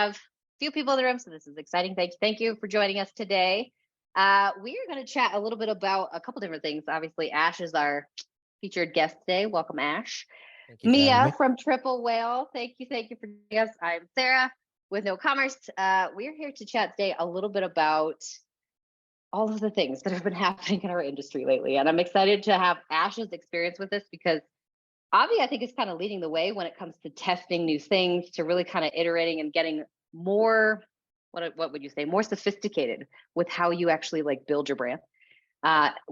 have a few people in the room, so this is exciting. Thank you for joining us today. We are going to chat a little bit about a couple different things. Obviously, Ash is our featured guest today. Welcome, Ash. Thank you for having Mia me. from Triple Whale. Thank you for joining us. I'm Sarah with KnoCommerce. We're here to chat today a little bit about all of the things that have been happening in our industry lately. And I'm excited to have Ash's experience with this because Obvi, I think, is kind of leading the way when it comes to testing new things, to really kind of iterating and getting more, what would you say, more sophisticated with how you actually like build your brand.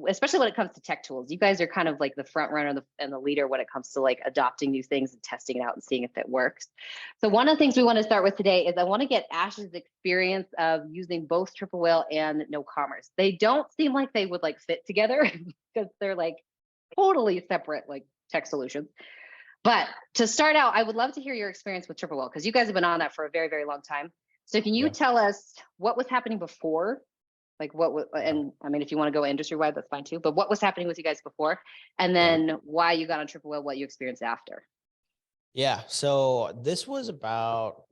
Especially when it comes to tech tools. You guys are kind of like the front runner and the leader when it comes to like adopting new things and testing it out and seeing if it works. So one of the things we want to start with today is I want to get Ash's experience of using both Triple Whale and KnoCommerce. They don't seem like they would like fit together because they're like totally separate like tech solutions. But to start out, I would love to hear your experience with Triple Whale because you guys have been on that for a very, very long time. So can you tell us what was happening before? Like and I mean, if you want to go industry-wide, that's fine too, but what was happening with you guys before? And then why you got on Triple Whale, what you experienced after? Yeah, so this was about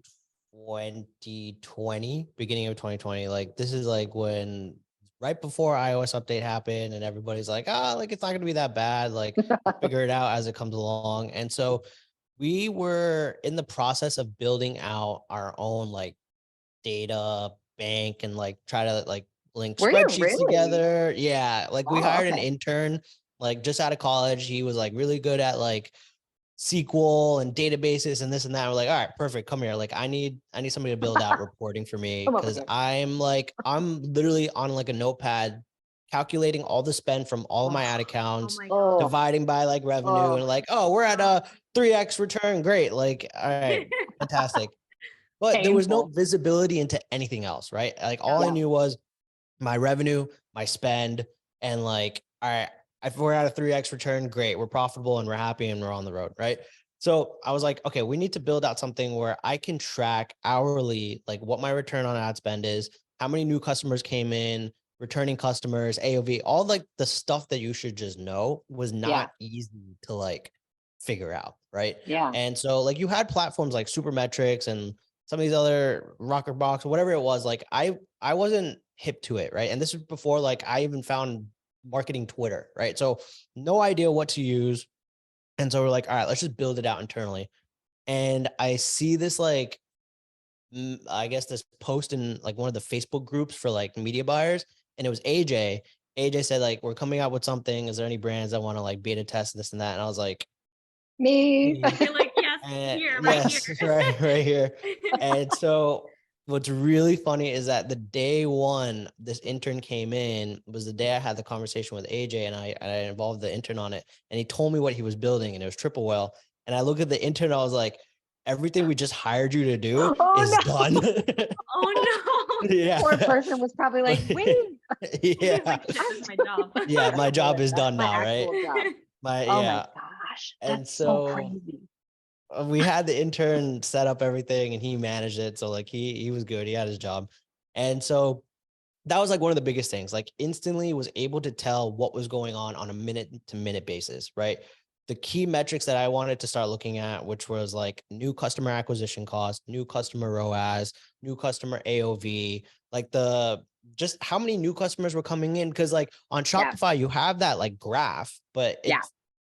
2020, beginning of 2020. Like this is like when right before iOS update happened and everybody's like, like it's not going to be that bad. Like figure it out as it comes along. And so we were in the process of building out our own like data bank and like try to like link spreadsheets together. Yeah. Like we hired an intern, like just out of college. He was like really good at like SQL and databases and this and that. We're like, all right, perfect. Come here. Like I need somebody to build out reporting for me. Cause I'm literally on like a notepad calculating all the spend from all of my ad accounts, dividing by like revenue and like, we're at a 3x return. Great. Like, all right, fantastic. But there was no visibility into anything else, right? Like all I knew was my revenue, my spend, and like, all right, if we're at a 3x return, great, we're profitable and we're happy and we're on the road, right? So I was like, okay, we need to build out something where I can track hourly, like what my return on ad spend is, how many new customers came in, returning customers, AOV, all like the stuff that you should just know was not easy to like figure out, right? Yeah. And so like you had platforms like Supermetrics and some of these other Rockerbox or whatever it was, like I wasn't hip to it, right? And this was before like I even found marketing Twitter, right? So no idea what to use. And so we're like, all right, let's just build it out internally. And I see this like, I guess this post in like one of the Facebook groups for like media buyers. And it was AJ. AJ said like, we're coming out with something. Is there any brands that want to like beta test this and that? And I was like, me. You're like, yes, here, right here. And so what's really funny is that the day one this intern came in was the day I had the conversation with AJ and I involved the intern on it. And he told me what he was building and it was Triple Whale. And I looked at the intern, I was like, everything we just hired you to do is done. Oh no. Yeah. Poor person was probably like, wait. Yeah. Like, that's my job. Yeah, my job is done now, right? Job. My gosh. That's so crazy. We had the intern set up everything and he managed it. So like he was good. He had his job. And so that was like one of the biggest things, like instantly was able to tell what was going on a minute to minute basis, right? The key metrics that I wanted to start looking at, which was like new customer acquisition cost, new customer ROAS, new customer AOV, like just how many new customers were coming in. Cause like on Shopify, you have that like graph, but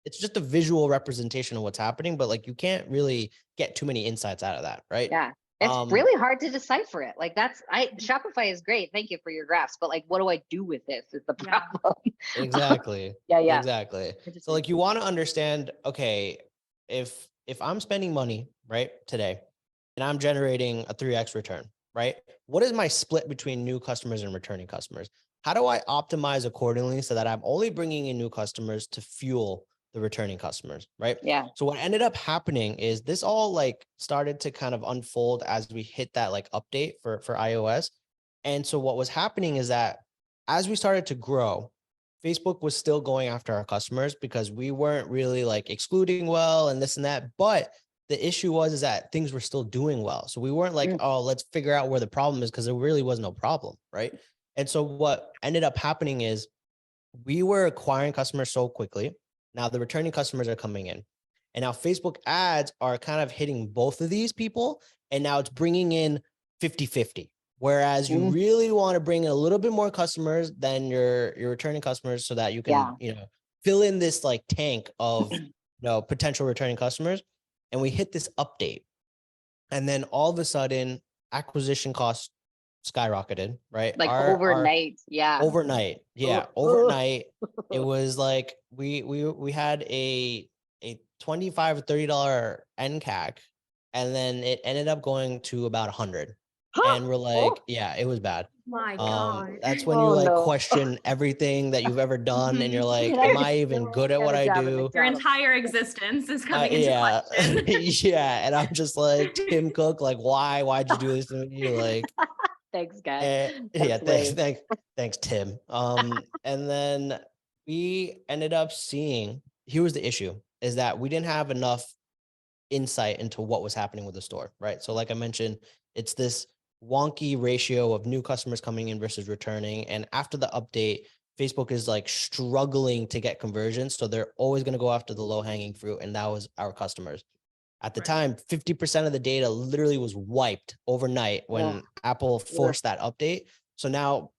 it's just a visual representation of what's happening, but like you can't really get too many insights out of that, right? Yeah. It's really hard to decipher it. Like Shopify is great. Thank you for your graphs. But like, what do I do with this is the problem. Exactly. Yeah. Exactly. So like you want to understand, okay, if I'm spending money, right, today, and I'm generating a 3x return, right? What is my split between new customers and returning customers? How do I optimize accordingly so that I'm only bringing in new customers to fuel the returning customers, right? Yeah. So what ended up happening is this all like started to kind of unfold as we hit that like update for iOS. And so what was happening is that as we started to grow, Facebook was still going after our customers because we weren't really like excluding well and this and that. But the issue is that things were still doing well. So we weren't like, oh, let's figure out where the problem is because there really was no problem, right? And so what ended up happening is we were acquiring customers so quickly. Now the returning customers are coming in. And now Facebook ads are kind of hitting both of these people. And now it's bringing in 50-50. Whereas you really want to bring in a little bit more customers than your returning customers so that you can, fill in this like tank of, potential returning customers. And we hit this update. And then all of a sudden acquisition costs skyrocketed, right? Like overnight. Overnight. Yeah. Overnight. It was like, we had a $25 or $30 NCAC, and then it ended up going to about 100. And we're like, yeah, it was bad. My God. That's when you question everything that you've ever done. And you're like, am I even good at what I do? Your entire existence is coming into question. Yeah. And I'm just like, Tim Cook, like, why'd you do this to me? Like, thanks, guys. Thanks, Tim. And then we ended up seeing, here was the issue, is that we didn't have enough insight into what was happening with the store, right? So like I mentioned, it's this wonky ratio of new customers coming in versus returning. And after the update, Facebook is like struggling to get conversions. So they're always going to go after the low hanging fruit. And that was our customers. At the time, 50% of the data literally was wiped overnight when Apple forced that update. So now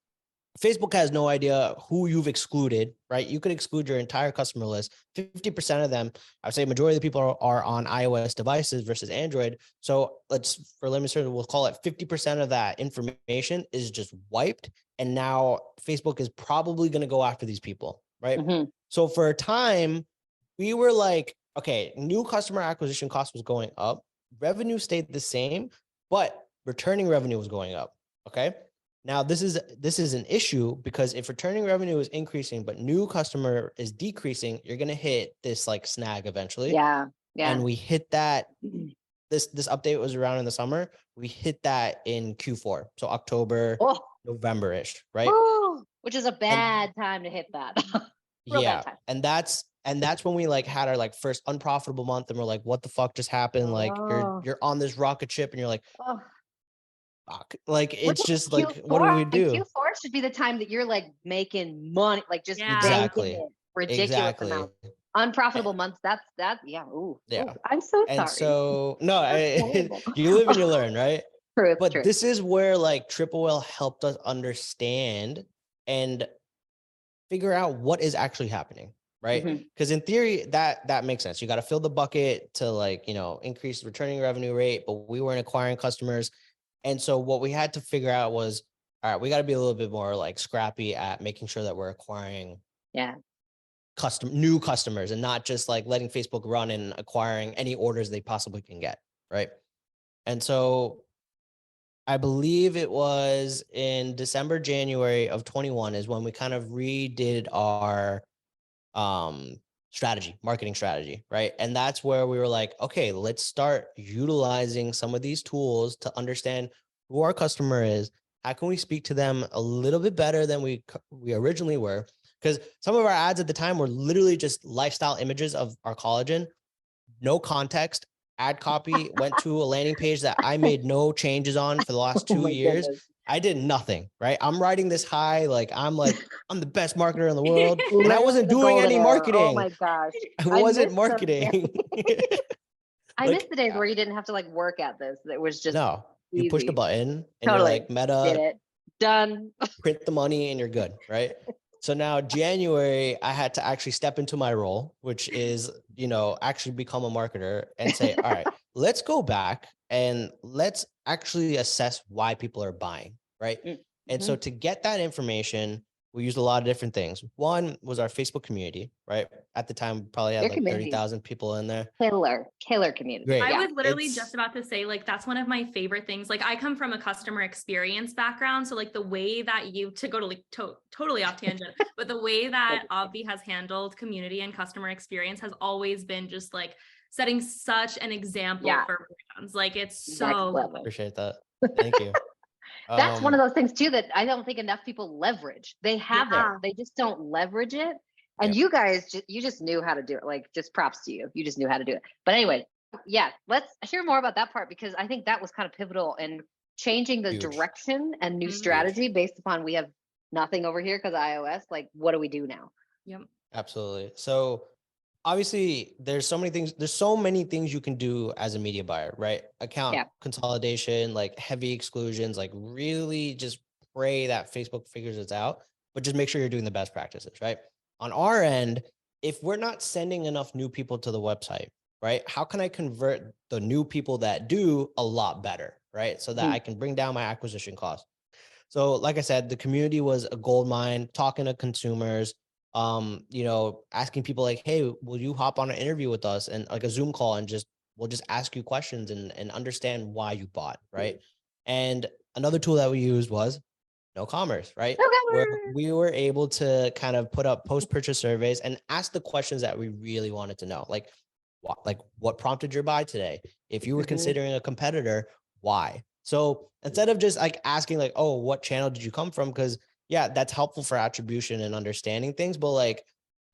Facebook has no idea who you've excluded, right? You could exclude your entire customer list. 50% of them, I would say majority of the people are on iOS devices versus Android. So we'll call it 50% of that information is just wiped. And now Facebook is probably going to go after these people, right? So for a time, we were like, okay, new customer acquisition cost was going up. Revenue stayed the same, but returning revenue was going up, okay? Now, this is an issue because if returning revenue is increasing, but new customer is decreasing, you're going to hit this like snag eventually. Yeah. And we hit that. This update was around in the summer. We hit that in Q4. So October, November-ish, right? Which is a bad time to hit that. Yeah. And that's when we like had our like first unprofitable month and we're like, what the fuck just happened? Like you're on this rocket ship and you're like, like it's just like Q4, what do we do? Q4 should be the time that you're like making money, like just exactly ridiculous amount. Unprofitable months. That's Ooh, I'm so sorry. And so you live and you learn, right? True. But this is where like Triple Whale helped us understand and figure out what is actually happening, right? Because in theory, that makes sense. You got to fill the bucket to like, increase the returning revenue rate, but we weren't acquiring customers. And so what we had to figure out was, all right, we got to be a little bit more like scrappy at making sure that we're acquiring new customers and not just like letting Facebook run and acquiring any orders they possibly can get, right? And so I believe it was in December, January of 21 is when we kind of redid our marketing strategy, right? And that's where we were like, okay, let's start utilizing some of these tools to understand who our customer is. How can we speak to them a little bit better than we originally were? Because some of our ads at the time were literally just lifestyle images of our collagen, no context. Ad copy went to a landing page that I made no changes on for the last 2 years. Goodness. I did nothing, right? I'm riding this high. Like, I'm the best marketer in the world. And I wasn't doing any marketing. Oh my gosh. I wasn't marketing. I missed the days where you didn't have to like work at this. It was just you easy. Pushed a button and you're like, Meta, did it. Done. Print the money and you're good, right? So now January, I had to actually step into my role, which is, actually become a marketer and say, all right, let's go back and let's actually assess why people are buying, right? And so to get that information, we used a lot of different things. One was our Facebook community, right? At the time, we probably had like 30,000 people in there. Killer community. Great. I was literally just about to say, like, that's one of my favorite things. Like, I come from a customer experience background. So like the way that totally off tangent, but the way that Obvi has handled community and customer experience has always been just like setting such an example for brands. Like it's so appreciate that. Thank you. That's one of those things too that I don't think enough people leverage. They have it, they just don't leverage it. And you guys, you just knew how to do it. Like, just props to you. You just knew how to do it. But anyway, let's hear more about that part, because I think that was kind of pivotal in changing the direction and new strategy based upon we have nothing over here because of iOS. Like, what do we do now? Absolutely. So obviously there's so many things you can do as a media buyer, right? Account consolidation, like heavy exclusions, like really just pray that Facebook figures it out, but just make sure you're doing the best practices, right? On our end, if we're not sending enough new people to the website, right? How can I convert the new people that do a lot better, right? So that I can bring down my acquisition cost. So like I said, the community was a gold mine, talking to consumers, asking people like, hey, will you hop on an interview with us and like a Zoom call and we'll just ask you questions and understand why you bought, right? And another tool that we used was KnoCommerce, right? Where we were able to kind of put up post-purchase surveys and ask the questions that we really wanted to know. Like what prompted your buy today? If you were considering a competitor, why? So instead of just like asking like, oh, what channel did you come from? Because yeah, that's helpful for attribution and understanding things. But like,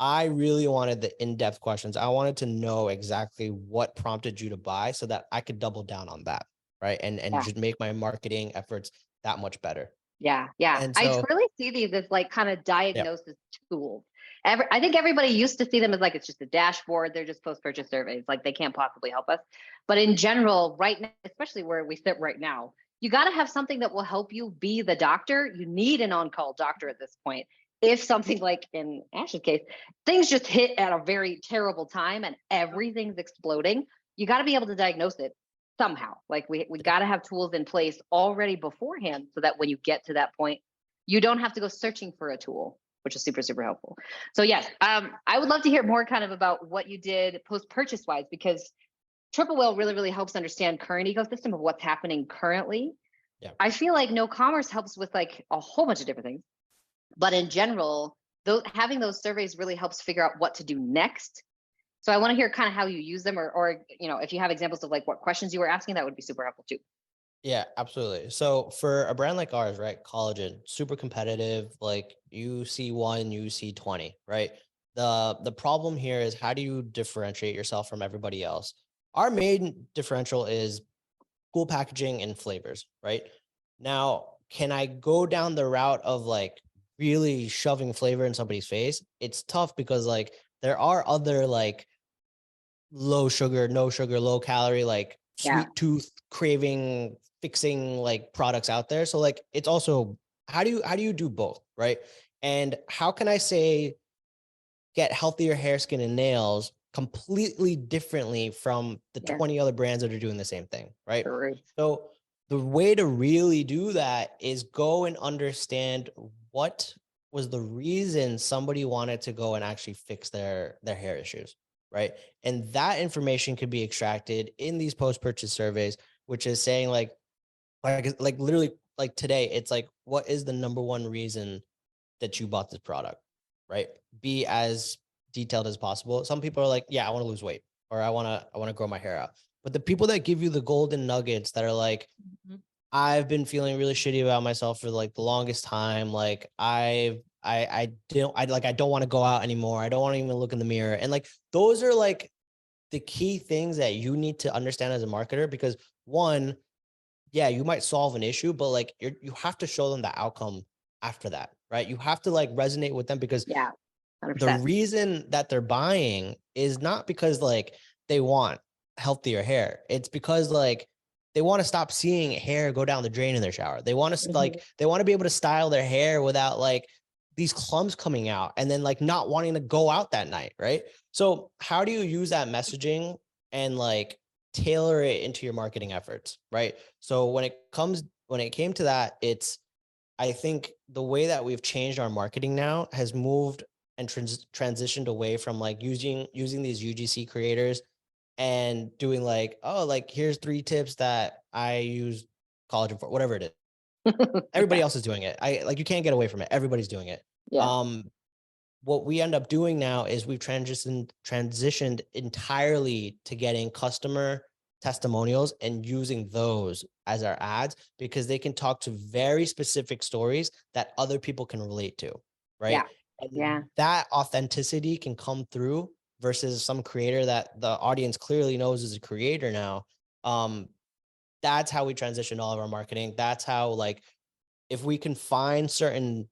I really wanted the in-depth questions. I wanted to know exactly what prompted you to buy so that I could double down on that. Right. And just make my marketing efforts that much better. Yeah. And I so, really see these as like kind of diagnosis tools. I think everybody used to see them as like, it's just a dashboard. They're just post-purchase surveys. Like they can't possibly help us. But in general, right now, especially where we sit right now, you got to have something that will help you be the doctor. You need an on-call doctor at this point. If something like in Ash's case, things just hit at a very terrible time and everything's exploding, you got to be able to diagnose it somehow. Like we got to have tools in place already beforehand so that when you get to that point, you don't have to go searching for a tool, which is super, super helpful. So yes, I would love to hear more kind of about what you did post-purchase wise, because Triple Whale really, really helps understand current ecosystem of what's happening currently. Yeah. I feel like KnoCommerce helps with like a whole bunch of different things, but in general, having those surveys really helps figure out what to do next. So I want to hear kind of how you use them, or if you have examples of like what questions you were asking, that would be super helpful too. Yeah, absolutely. So for a brand like ours, right, collagen, super competitive, like you see one, you see 20, right? The problem here is how do you differentiate yourself from everybody else? Our main differential is cool packaging and flavors, right? Now, can I go down the route of like really shoving flavor in somebody's face? It's tough because like there are other like low sugar, no sugar, low calorie, like sweet tooth craving fixing like products out there. So like it's also how do you do both, right? And how can I say get healthier hair, skin, and nails completely differently from the 20 other brands that are doing the same thing, right? Sure. So the way to really do that is go and understand what was the reason somebody wanted to go and actually fix their hair issues, right? And that information could be extracted in these post-purchase surveys, which is saying like literally like today, it's like, what is the number one reason that you bought this product, right? Be as detailed as possible. Some people are like, yeah, I want to lose weight or I want to grow my hair out. But the people that give you the golden nuggets that are like, I've been feeling really shitty about myself for like the longest time. Like I don't want to go out anymore. I don't want to even look in the mirror. And like, those are like the key things that you need to understand as a marketer, because one, yeah, you might solve an issue, but like you have to show them the outcome after that, right? You have to like resonate with them because 100%. the reason that they're buying is not because like they want healthier hair. It's because like they want to stop seeing hair go down the drain in their shower. They want to like, they want to be able to style their hair without like these clumps coming out and then like not wanting to go out that night, right? So how do you use that messaging and like tailor it into your marketing efforts, right? So when it came to that, I think the way that we've changed our marketing now has moved and transitioned away from like using these UGC creators and doing like, oh, like here's 3 tips that I use collagen for, whatever it is. Everybody else is doing it. You can't get away from it. Everybody's doing it. What we end up doing now is we've transitioned entirely to getting customer testimonials and using those as our ads because they can talk to very specific stories that other people can relate to, right? And that authenticity can come through versus some creator that the audience clearly knows is a creator now. That's how we transition all of our marketing. That's how, like, if we can find certain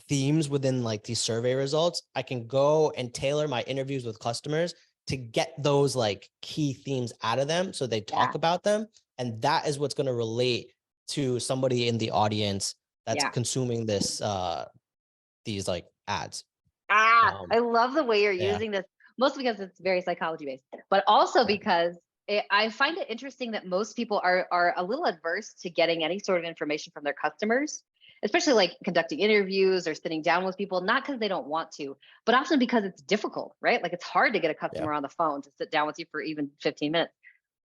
themes within like these survey results, I can go and tailor my interviews with customers to get those like key themes out of them so they talk about them. And that is what's going to relate to somebody in the audience that's consuming this, these like ads. I love the way you're Yeah. using this, mostly because it's very psychology based, but also because I find it interesting that most people are a little adverse to getting any sort of information from their customers, especially like conducting interviews or sitting down with people, not because they don't want to, but often because it's difficult, right? Like it's hard to get a customer on the phone to sit down with you for even 15 minutes.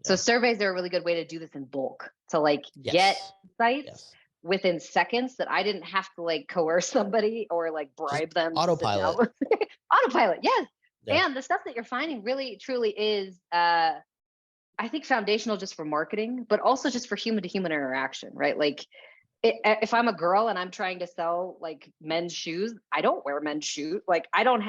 So surveys are a really good way to do this in bulk, to like get insights within seconds that I didn't have to like coerce somebody or like bribe them. Autopilot. Autopilot, yes. And the stuff that you're finding really truly is I think foundational just for marketing, but also just for human to human interaction, right? Like if I'm a girl and I'm trying to sell like men's shoes, I don't wear men's shoes. Like I'm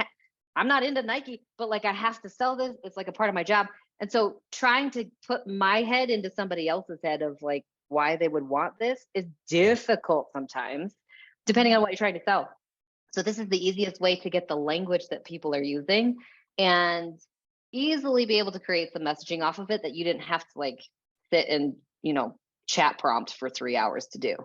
not into Nike, but like I have to sell this. It's like a part of my job. And so trying to put my head into somebody else's head of like why they would want this is difficult sometimes, depending on what you're trying to sell. So this is the easiest way to get the language that people are using and easily be able to create some messaging off of it that you didn't have to like sit and, chat prompt for 3 hours to do.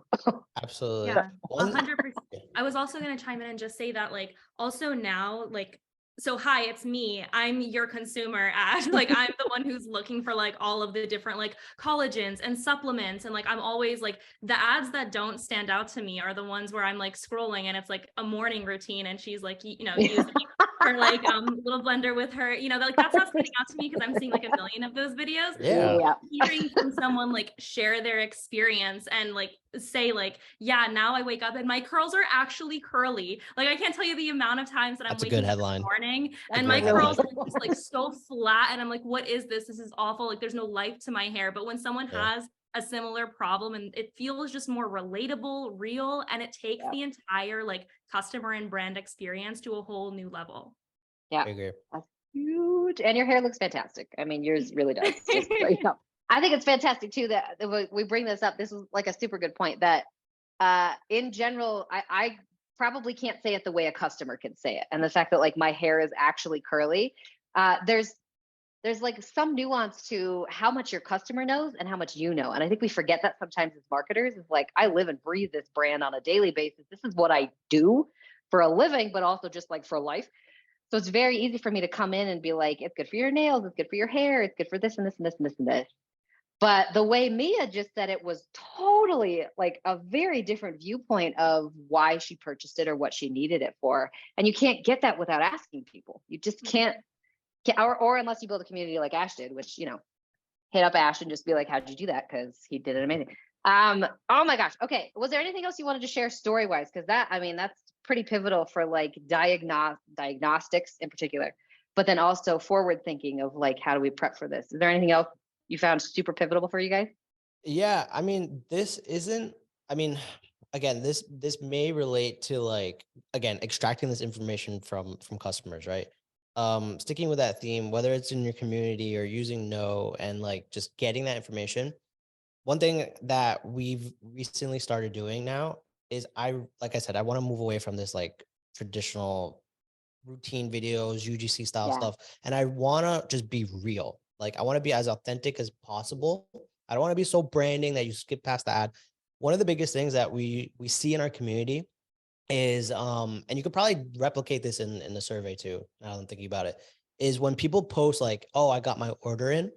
Absolutely. Yeah, 100%. I was also going to chime in and just say that like also now, like, so hi, it's me. I'm your consumer ad. Like I'm the one who's looking for like all of the different like collagens and supplements. And like, I'm always like the ads that don't stand out to me are the ones where I'm like scrolling and it's like a morning routine. And she's like, using her like little blender with her, like that's not standing out to me because I'm seeing like a million of those videos. Yeah. Hearing from someone like share their experience and like say like, yeah, now I wake up and my curls are actually curly. Like I can't tell you the amount of times that I'm waking up in the morning and my curls are just like so flat and I'm like, what is this? This is awful. Like there's no life to my hair. But when someone has a similar problem and it feels just more relatable, real, and it takes the entire like customer and brand experience to a whole new level. Yeah. I agree. That's huge. And your hair looks fantastic. I mean, yours really does. Just so you know. I think it's fantastic too that we bring this up. This is like a super good point that in general, I probably can't say it the way a customer can say it. And the fact that like my hair is actually curly, there's like some nuance to how much your customer knows and how much you know. And I think we forget that sometimes as marketers is like, I live and breathe this brand on a daily basis. This is what I do for a living, but also just like for life. So it's very easy for me to come in and be like, it's good for your nails, it's good for your hair, it's good for this and this and this and this and this. But the way Mia just said it was totally like a very different viewpoint of why she purchased it or what she needed it for. And you can't get that without asking people. You just can't or unless you build a community like Ash did, which, hit up Ash and just be like, how'd you do that? Because he did it amazing. Oh my gosh. Okay. Was there anything else you wanted to share story-wise? Because that's pretty pivotal for like diagnostics in particular, but then also forward thinking of like, how do we prep for this? Is there anything else you found super pivotal for you guys? Yeah. I mean, again, this may relate to like, again, extracting this information from customers, right? Sticking with that theme, whether it's in your community or using Know and like just getting that information. One thing that we've recently started doing now is like I said, I want to move away from this like traditional routine videos, UGC style stuff. And I want to just be real. Like I want to be as authentic as possible. I don't want to be so branding that you skip past the ad. One of the biggest things that we see in our community is, and you could probably replicate this in the survey too, now that I'm thinking about it, is when people post like, oh, I got my order in,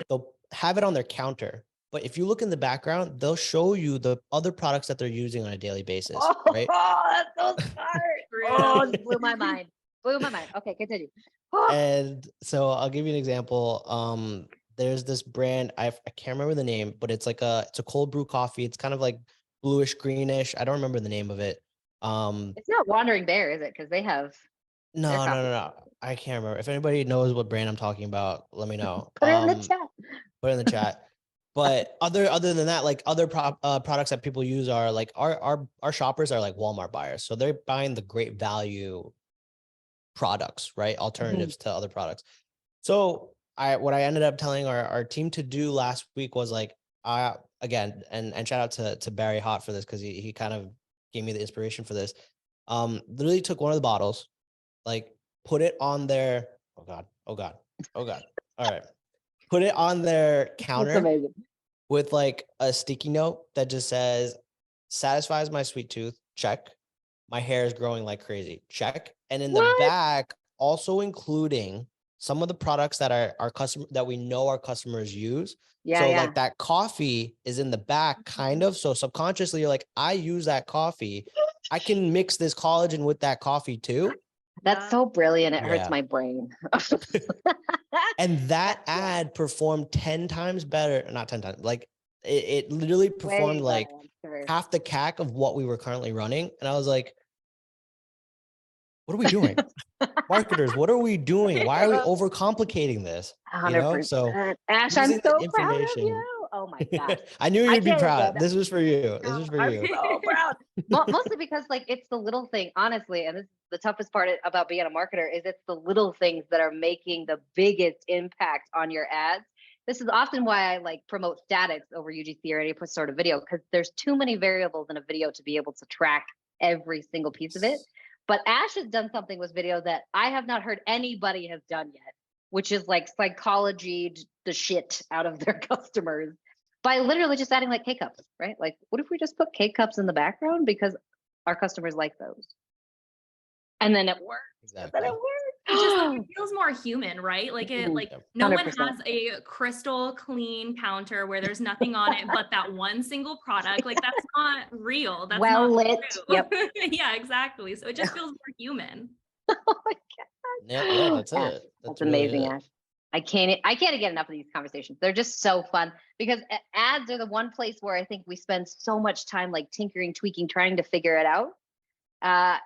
they'll have it on their counter. But if you look in the background, they'll show you the other products that they're using on a daily basis, right? Oh, that's so smart. It blew my mind. Okay, continue. And so I'll give you an example. There's this brand, I can't remember the name, but it's a cold brew coffee. It's kind of like bluish, greenish. I don't remember the name of it. It's not Wandering Bear, is it? Because they have no. I can't remember. If anybody knows what brand I'm talking about, let me know. Put it in the chat. Put it in the chat. But other than that, like other products that people use are like our shoppers are like Walmart buyers. So they're buying the great value products, right? Alternatives to other products. So what I ended up telling our team to do last week was like, again, and shout out to Barry Hott for this, because he kind of gave me the inspiration for this. Literally took one of the bottles, like put it on their, oh God. All right. Put it on their That's counter amazing. with like a sticky note that just says, satisfies my sweet tooth, check. My hair is growing like crazy, check. And in the What? back, also including some of the products that our customer that we know our customers use. Yeah, So yeah. like that coffee is in the back, kind of. So subconsciously, you're like, I use that coffee. I can mix this collagen with that coffee too. That's so brilliant. It hurts Yeah. my brain. And that Yeah. ad performed 10 times better, not 10 times, like it literally performed Way like better, I'm sure. half the CAC of what we were currently running. And I was like, what are we doing? Marketers, what are we doing? Why are we overcomplicating this? You know, so 100%. Ash, I'm using the so proud of information. you. Oh my gosh. I knew I you'd be can't proud. even. This was for you. This was for I'm you. so proud. Mostly because like it's the little thing, honestly, and this is the toughest part about being a marketer is it's the little things that are making the biggest impact on your ads. This is often why I like promote statics over UGC or any sort of video, because there's too many variables in a video to be able to track every single piece of it. But Ash has done something with video that I have not heard anybody has done yet, which is like psychology the shit out of their customers by literally just adding like K-cups, right? Like, what if we just put K-cups in the background because our customers like those? And then it works. Exactly. And then it works. It feels more human, right? Like it, like no 100%. one has a crystal clean counter where there's nothing on it but that one single product. Like that's not real. That's well not lit. true. Yep. Yeah, exactly. So it just feels more human. Oh my God. Yeah, that's Ash, it. that's really amazing, it. Ash. I can't get enough of these conversations. They're just so fun because ads are the one place where I think we spend so much time like tinkering, tweaking, trying to figure it out. I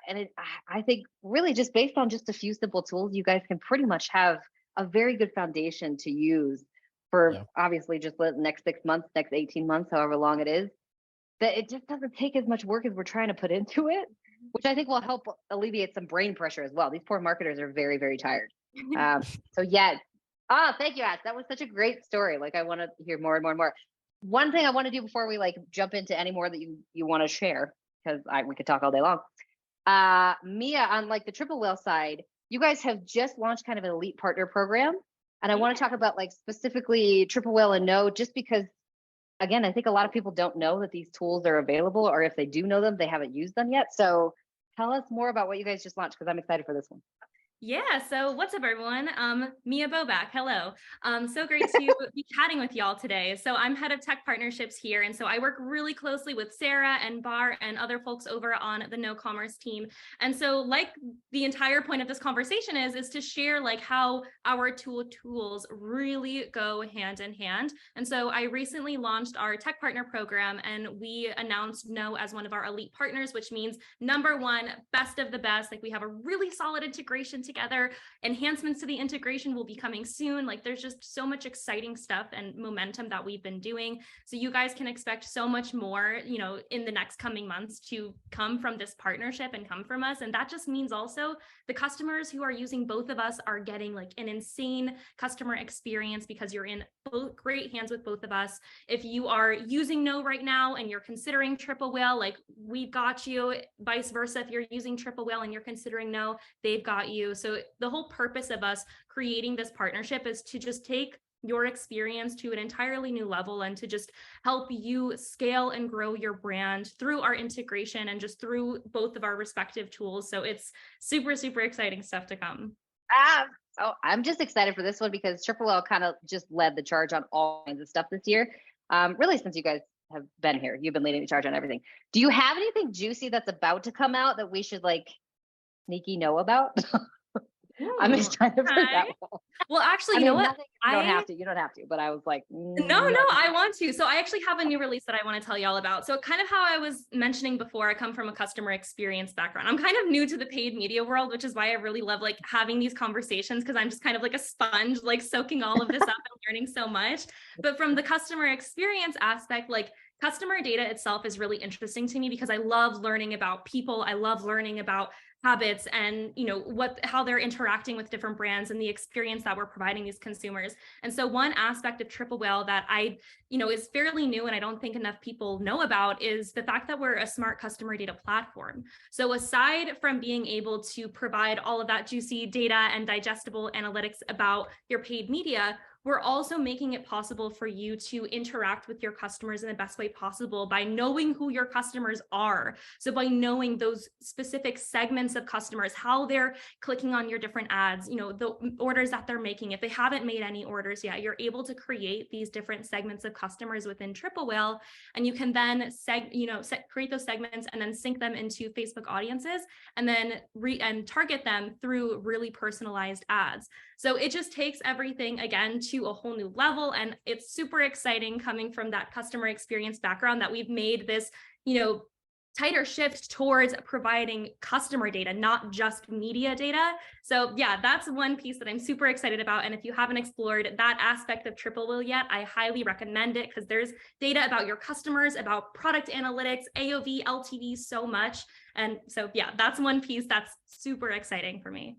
think really just based on just a few simple tools, you guys can pretty much have a very good foundation to use for obviously just the next 6 months, next 18 months, however long it is. That it just doesn't take as much work as we're trying to put into it, which I think will help alleviate some brain pressure as well. These poor marketers are very, very tired. So yeah. Oh, thank you, Ash. That was such a great story. Like I want to hear more and more and more. One thing I want to do before we like jump into any more that you want to share, because we could talk all day long. Mia, on like the Triple Whale side, you guys have just launched kind of an elite partner program. And I want to talk about like specifically Triple Whale and Know, just because, again, I think a lot of people don't know that these tools are available, or if they do know them, they haven't used them yet. So tell us more about what you guys just launched, because I'm excited for this one. Yeah. So what's up, everyone? Mia Bobak. Hello. So great to be chatting with y'all today. So I'm head of tech partnerships here. And so I work really closely with Sarah and Bar and other folks over on the KnoCommerce team. And so like the entire point of this conversation is to share like how our tools really go hand in hand. And so I recently launched our tech partner program, and we announced Know as one of our elite partners, which means number one, best of the best. Like we have a really solid integration together. Enhancements to the integration will be coming soon. Like there's just so much exciting stuff and momentum that we've been doing. So you guys can expect so much more, you know, in the next coming months to come from this partnership and come from us. And that just means also the customers who are using both of us are getting like an insane customer experience because you're in both great hands with both of us. If you are using Know right now and you're considering Triple Whale, like we've got you. Vice versa, if you're using Triple Whale and you're considering Know, they've got you. So the whole purpose of us creating this partnership is to just take your experience to an entirely new level and to just help you scale and grow your brand through our integration and just through both of our respective tools. So it's super, super exciting stuff to come. So I'm just excited for this one because Triple Whale kind of just led the charge on all kinds of stuff this year. Really, since you guys have been here, you've been leading the charge on everything. Do you have anything juicy that's about to come out that we should like sneaky know about? I'm excited for that one. Well, actually, you know what? You don't have to, but I was like, no, I want to. So I actually have a new release that I want to tell y'all about. So kind of how I was mentioning before, I come from a customer experience background. I'm kind of new to the paid media world, which is why I really love like having these conversations, because I'm just kind of like a sponge, like soaking all of this up and learning so much. But from the customer experience aspect, like customer data itself is really interesting to me because I love learning about people. I love learning about habits and, you know, how they're interacting with different brands and the experience that we're providing these consumers. And so one aspect of Triple Whale that is fairly new and I don't think enough people know about is the fact that we're a smart customer data platform. So aside from being able to provide all of that juicy data and digestible analytics about your paid media, we're also making it possible for you to interact with your customers in the best way possible by knowing who your customers are. So by knowing those specific segments of customers, how they're clicking on your different ads, you know, the orders that they're making. If they haven't made any orders yet, you're able to create these different segments of customers within Triple Whale, and you can then create those segments and then sync them into Facebook audiences and then target them through really personalized ads. So it just takes everything again to a whole new level. And it's super exciting coming from that customer experience background that we've made this, tighter shift towards providing customer data, not just media data. So yeah, that's one piece that I'm super excited about. And if you haven't explored that aspect of Triple Whale yet, I highly recommend it because there's data about your customers, about product analytics, AOV, LTV, so much. And so yeah, that's one piece that's super exciting for me.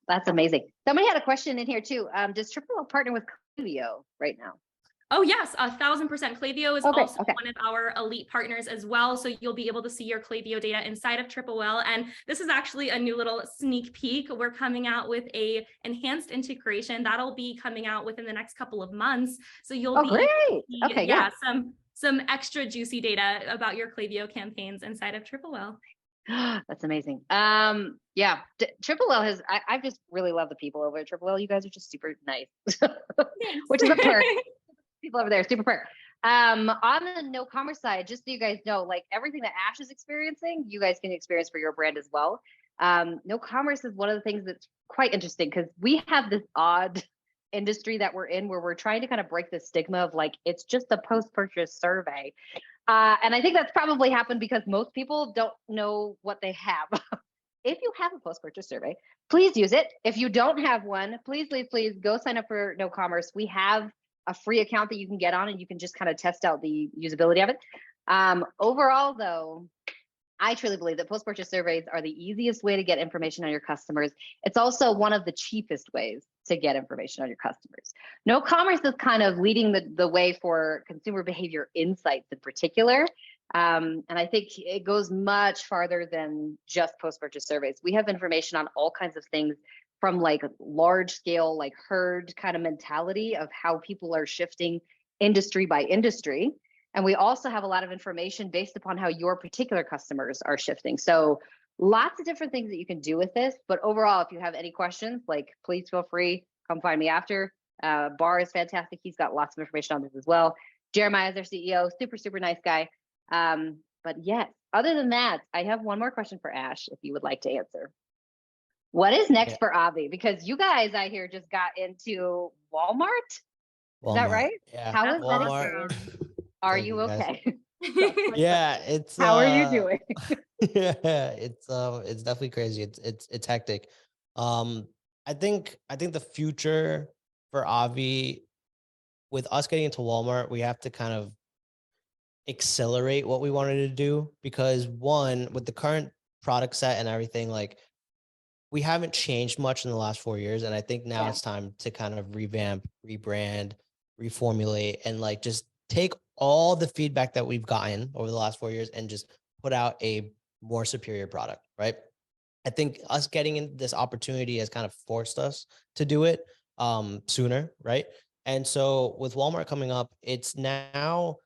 That's amazing. Somebody had a question in here too. Does Triple Whale partner with Klaviyo right now? Oh yes, 1,000%. Klaviyo is also one of our elite partners as well. So you'll be able to see your Klaviyo data inside of Triple Whale. And this is actually a new little sneak peek. We're coming out with a enhanced integration that'll be coming out within the next couple of months. So you'll be able to see, some extra juicy data about your Klaviyo campaigns inside of Triple Whale. That's amazing. Triple Whale I just really love the people over at Triple Whale. You guys are just super nice, which is a perk. People over there, super perk. On the KnoCommerce side, just so you guys know, like everything that Ash is experiencing, you guys can experience for your brand as well. KnoCommerce is one of the things that's quite interesting because we have this odd industry that we're in where we're trying to kind of break the stigma of like, it's just a post-purchase survey. And I think that's probably happened because most people don't know what they have. If you have a post-purchase survey, please use it. If you don't have one, please go sign up for KnoCommerce. We have a free account that you can get on and you can just kind of test out the usability of it. Overall though, I truly believe that post-purchase surveys are the easiest way to get information on your customers. It's also one of the cheapest ways to get information on your customers. KnoCommerce is kind of leading the way for consumer behavior insights in particular. And I think it goes much farther than just post-purchase surveys. We have information on all kinds of things from like large scale, like herd kind of mentality of how people are shifting industry by industry. And we also have a lot of information based upon how your particular customers are shifting. So lots of different things that you can do with this. But overall, if you have any questions, like please feel free, come find me after. Bar is fantastic. He's got lots of information on this as well. Jeremiah is our CEO, super, super nice guy. But yes, other than that, I have one more question for Ash, if you would like to answer. What is next for Obvi? Because you guys, I hear, just got into Walmart. Is that right? Yeah. How is Walmart. that? Are you okay? Yeah, it's how are you doing? Yeah, it's definitely crazy. It's hectic. I think the future for Obvi, with us getting into Walmart, we have to kind of accelerate what we wanted to do because one, with the current product set and everything, like we haven't changed much in the last 4 years. And I think now it's time to kind of revamp, rebrand, reformulate, and like just take all the feedback that we've gotten over the last 4 years and just put out a more superior product, right? I think us getting in this opportunity has kind of forced us to do it sooner, right? And so with Walmart coming up, it's now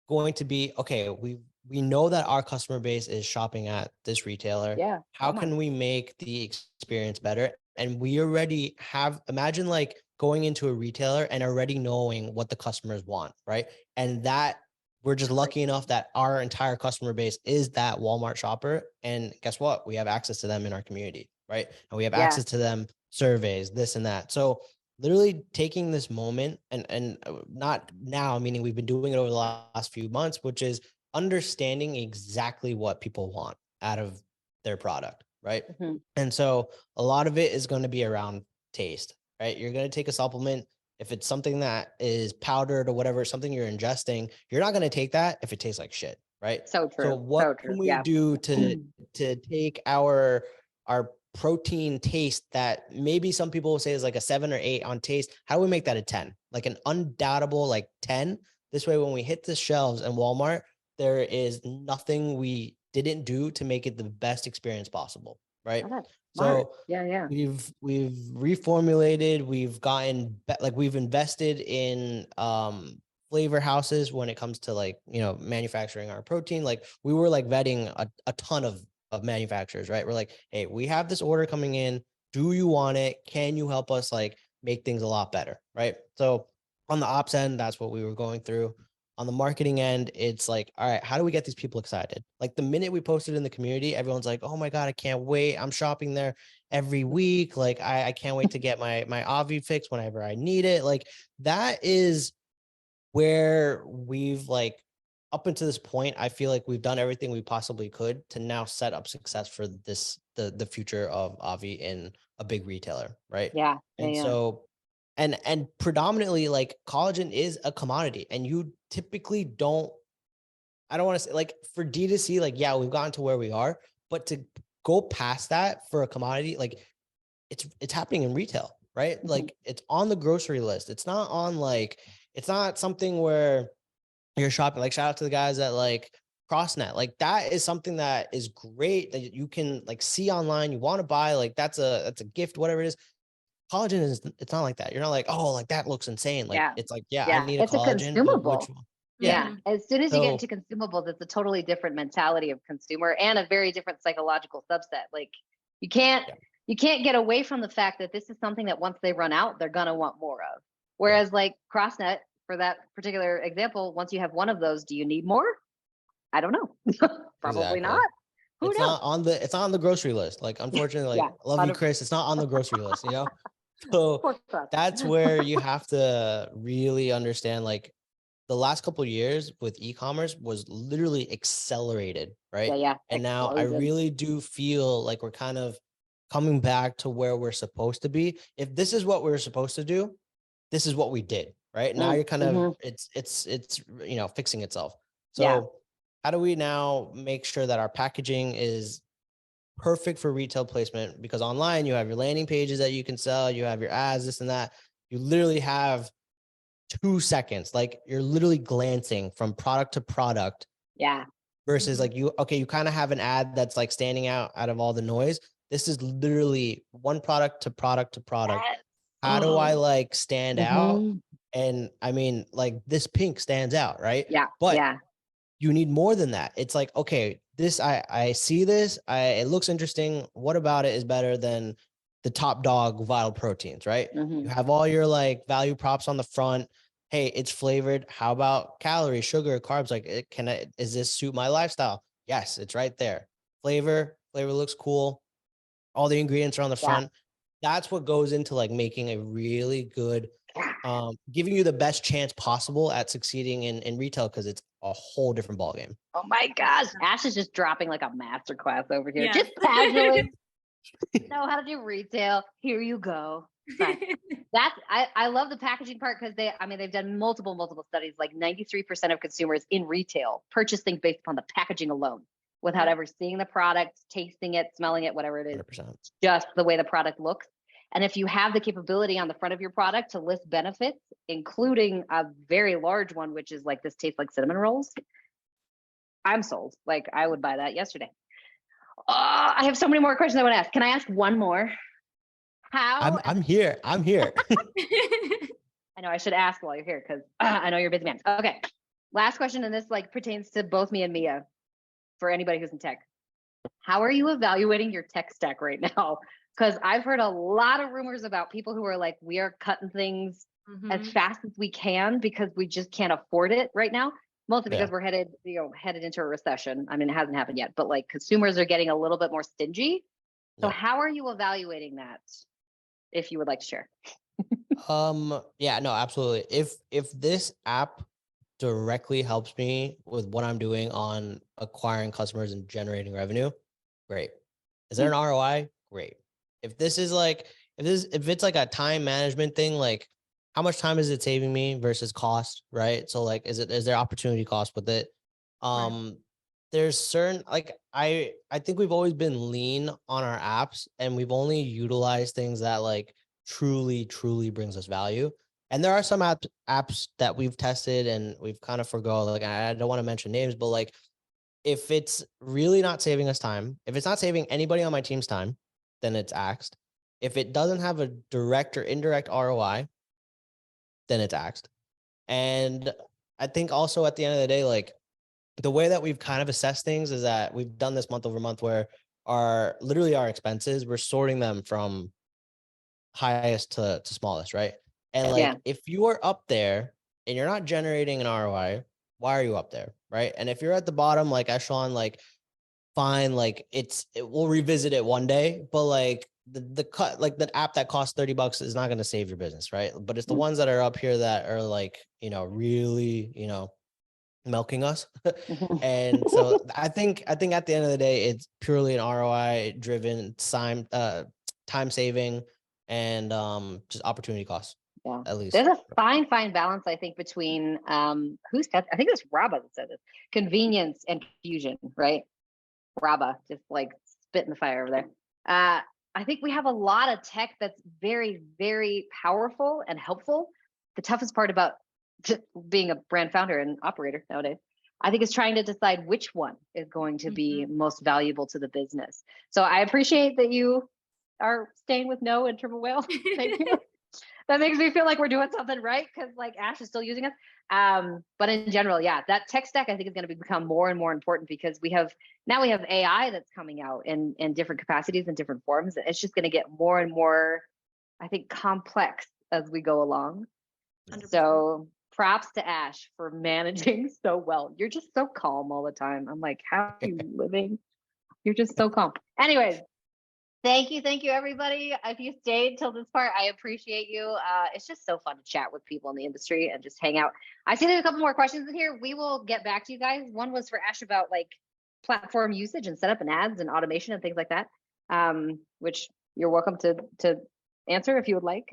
going to be, okay, we know that our customer base is shopping at this retailer. Yeah. How can we make the experience better? And we already have, imagine like going into a retailer and already knowing what the customers want, right? And that we're just lucky enough that our entire customer base is that Walmart shopper. And guess what? We have access to them in our community, right? And we have access to them, surveys, this and that. So literally taking this moment and not now, meaning we've been doing it over the last few months, which is understanding exactly what people want out of their product, right? Mm-hmm. And so a lot of it is going to be around taste, right? You're going to take a supplement. If it's something that is powdered or whatever, something you're ingesting, you're not going to take that if it tastes like shit, right? So true. So what So true. can we Yeah. do to take our protein taste that maybe some people will say is like a 7 or 8 on taste? How do we make that a 10? Like an undoubtable like 10. This way, when we hit the shelves in Walmart, there is nothing we didn't do to make it the best experience possible, right? Oh, that's So smart. Yeah. we've reformulated, we've gotten like we've invested in flavor houses when it comes to like, you know, manufacturing our protein. Like we were like vetting a ton of manufacturers, right? We're like, hey, we have this order coming in. Do you want it? Can you help us like make things a lot better, right? So on the ops end, that's what we were going through. On the marketing end, it's like, all right, how do we get these people excited? Like the minute we posted in the community, everyone's like, oh my God, I can't wait. I'm shopping there every week. Like I can't wait to get my Obvi fix whenever I need it. Like that is where we've like up until this point, I feel like we've done everything we possibly could to now set up success for the future of Obvi in a big retailer, right? Yeah. And so and predominantly like collagen is a commodity, and you typically don't, I don't want to say like for D2C, like, yeah, we've gotten to where we are, but to go past that for a commodity, like it's happening in retail, right? Like it's on the grocery list. It's not on like, it's not something where you're shopping. Like shout out to the guys at like CrossNet. Like that is something that is great that you can like see online. You want to buy, like that's a gift, whatever it is. Collagen is, it's not like that. You're not like, oh, like that looks insane. Like it's like, yeah, I need a It's a collagen, but which consumable. one? Yeah. As soon as you get So into consumables, it's a totally different mentality of consumer and a very different psychological subset. Like you can't get away from the fact that this is something that once they run out, they're gonna want more of. Whereas like CrossNet, for that particular example, once you have one of those, do you need more? I don't know. Probably exactly. not. Who It's knows? not on the, it's not on the grocery list. Like, unfortunately, like love you, Chris. It's not on the grocery list, you know? So that's where you have to really understand, like the last couple of years with e-commerce was literally accelerated, right? Yeah. And now I really do feel like we're kind of coming back to where we're supposed to be. If this is what we're supposed to do, this is what we did, right? Now you're kind of, it's, you know, fixing itself. So how do we now make sure that our packaging is perfect for retail placement? Because online you have your landing pages that you can sell, you have your ads, this and that. You literally have 2 seconds, like you're literally glancing from product to product. Versus like you kind of have an ad that's like standing out of all the noise. This is literally one product to product to product. How do I like stand out? And I mean, like this pink stands out, right? But you need more than that. It's like, okay, this, I see this, it looks interesting. What about it is better than the top dog Vital Proteins, right? You have all your like value props on the front. Hey, it's flavored. How about calories, sugar, carbs? Like, is this suit my lifestyle? Yes, it's right there. Flavor looks cool. All the ingredients are on the front. That's what goes into like making a really good, giving you the best chance possible at succeeding in retail, because it's a whole different ballgame. Oh my gosh. Ash is just dropping like a masterclass over here. Just casually know how to do retail. Here you go. I love the packaging part, because they've done multiple studies. Like 93% of consumers in retail purchase things based upon the packaging alone, without ever seeing the product, tasting it, smelling it, whatever it is. 100%. Just the way the product looks. And if you have the capability on the front of your product to list benefits, including a very large one, which is like, this tastes like cinnamon rolls, I'm sold. Like I would buy that yesterday. I have so many more questions I want to ask. Can I ask one more? I'm here. I know I should ask while you're here, because I know you're a busy man. Okay. Last question, and this like pertains to both me and Mia, for anybody who's in tech. How are you evaluating your tech stack right now? Because I've heard a lot of rumors about people who are like, we are cutting things as fast as we can because we just can't afford it right now. Mostly because we're headed into a recession. I mean, it hasn't happened yet, but like consumers are getting a little bit more stingy. So how are you evaluating that? If you would like to share. Yeah, no, absolutely. If this app directly helps me with what I'm doing on acquiring customers and generating revenue, great. Is there an ROI? Great. If this is like, if it's like a time management thing, like how much time is it saving me versus cost, right? So like, is there opportunity cost with it? There's certain, like, I think we've always been lean on our apps, and we've only utilized things that like truly brings us value. And there are some apps that we've tested and we've kind of forgo, like, I don't want to mention names, but like, if it's really not saving us time, if it's not saving anybody on my team's time, then it's axed. If it doesn't have a direct or indirect ROI, then it's axed. And I think also at the end of the day, like, the way that we've kind of assessed things is that we've done this month over month where literally our expenses, we're sorting them from highest to smallest, right? And like, if you are up there and you're not generating an ROI, why are you up there, right? And if you're at the bottom, like echelon, like, fine, like we'll revisit it one day, but like the cut, like the app that costs $30 is not going to save your business, right? But it's the ones that are up here that are like, really, milking us. And so I think at the end of the day, it's purely an ROI driven time saving and just opportunity costs. Yeah. At least There's a fine balance, I think, between I think it's Rabba that said this, convenience and confusion, right? Rabba, just like spit in the fire over there. I think we have a lot of tech that's very, very powerful and helpful. The toughest part about being a brand founder and operator nowadays, I think, is trying to decide which one is going to be most valuable to the business. So I appreciate that you are staying with No and Triple Whale. Thank you. That makes me feel like we're doing something right, because like Ash is still using us. But in general, yeah, that tech stack I think is going to become more and more important, because we have AI that's coming out in different capacities and different forms. It's just going to get more and more, I think, complex as we go along. 100%. So props to Ash for managing so well. You're just so calm all the time. I'm like, how are you living? You're just so calm. Anyways, thank you, everybody. If you stayed till this part, I appreciate you. It's just so fun to chat with people in the industry and just hang out. I see there's a couple more questions in here. We will get back to you guys. One was for Ash about like platform usage and setup and ads and automation and things like that, which you're welcome to answer if you would like.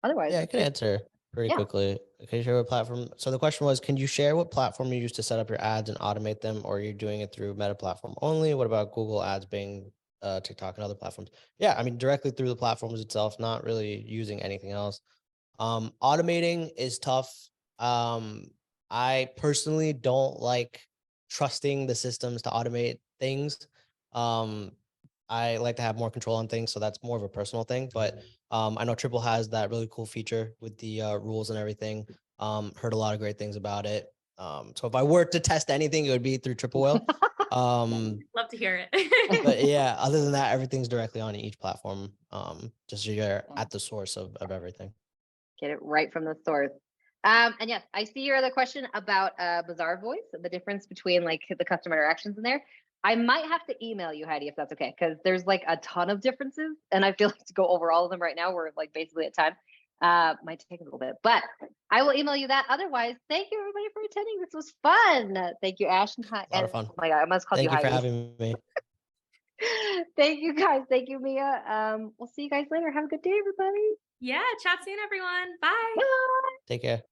Otherwise, yeah, I can answer pretty quickly. Can you share what platform? So the question was, can you share what platform you use to set up your ads and automate them, or you're doing it through Meta platform only? What about Google Ads, Bing, TikTok, and other platforms? Yeah, I mean, directly through the platforms itself, not really using anything else. Automating is tough. I personally don't like trusting the systems to automate things. I like to have more control on things, so that's more of a personal thing. But I know Triple has that really cool feature with the rules and everything. Heard a lot of great things about it. So if I were to test anything, it would be through Triple Whale. Love to hear it. But yeah, other than that, everything's directly on each platform. Just so you're at the source of everything. Get it right from the source. And yes, I see your other question about Bazaar Voice, the difference between like the customer interactions in there. I might have to email you, Heidi, if that's okay, because there's like a ton of differences, and I feel like to go over all of them right now, we're like basically at time. Might take a little bit, but I will email you that. Otherwise, thank you everybody for attending. This was fun. Thank you, Ash. And, a lot of fun. Oh my God, I must call you Heidi. Thank you for having me. Thank you guys. Thank you, Mia. We'll see you guys later. Have a good day, everybody. Yeah, chat soon, everyone. Bye. Bye. Take care.